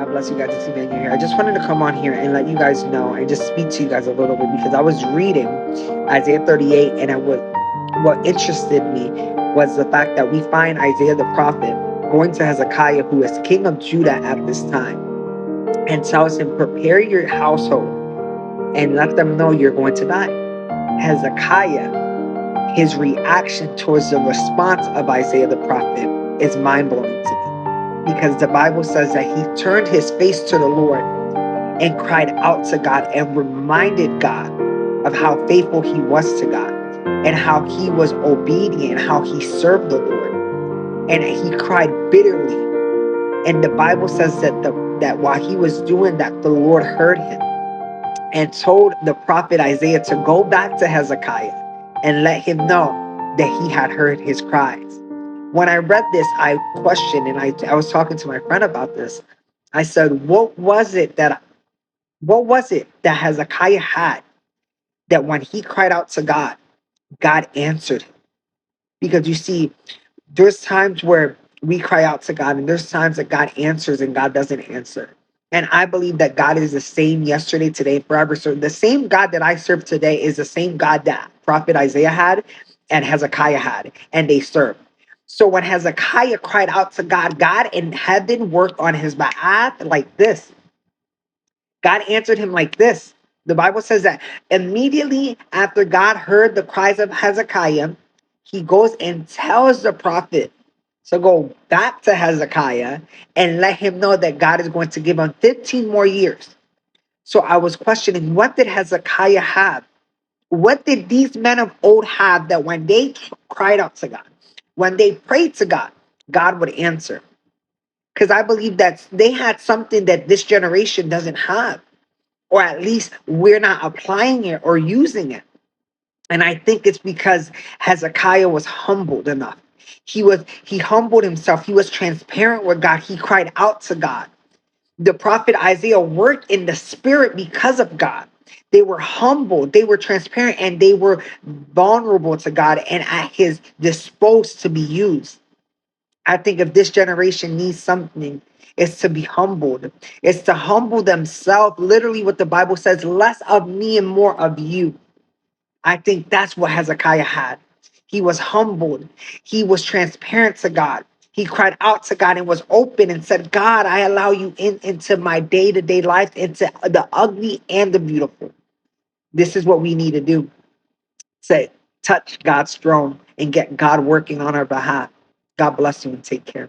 God bless you guys. It's Emmanuel here. I just wanted to come on here and let you guys know and just speak to you guys a little bit because I was reading Isaiah 38, and what interested me was the fact that we find Isaiah the prophet going to Hezekiah, who is king of Judah at this time, and tells him, "Prepare your household and let them know you're going to die." Hezekiah, his reaction towards the response of Isaiah the prophet is mind blowing to me, because the Bible says that he turned his face to the Lord and cried out to God and reminded God of how faithful he was to God and how he was obedient, how he served the Lord. And he cried bitterly. And the Bible says that while he was doing that, the Lord heard him and told the prophet Isaiah to go back to Hezekiah and let him know that he had heard his cries. When I read this, I questioned, and I was talking to my friend about this. I said, what was it that Hezekiah had that when he cried out to God, God answered him? Because you see, there's times where we cry out to God, and there's times that God answers and God doesn't answer. And I believe that God is the same yesterday, today, and forever. So the same God that I serve today is the same God that prophet Isaiah had and Hezekiah had, and they served. So when Hezekiah cried out to God, God in heaven worked on his behalf like this. God answered him like this. The Bible says that immediately after God heard the cries of Hezekiah, he goes and tells the prophet to go back to Hezekiah and let him know that God is going to give him 15 more years. So I was questioning, what did Hezekiah have? What did these men of old have that when they cried out to God, when they prayed to God, God would answer? Because I believe that they had something that this generation doesn't have, or at least we're not applying it or using it. And I think it's because Hezekiah was humbled enough. He humbled himself. He was transparent with God. He cried out to God. The prophet Isaiah worked in the spirit because of God. They were humble, they were transparent, and they were vulnerable to God and at his disposed to be used. I think if this generation needs something, it's to be humbled. It's to humble themselves. Literally, what the Bible says, less of me and more of you. I think that's what Hezekiah had. He was humbled. He was transparent to God. He cried out to God and was open and said, God, I allow you into my day-to-day life, into the ugly and the beautiful. This is what we need to do. Say, touch God's throne and get God working on our behalf. God bless you and take care.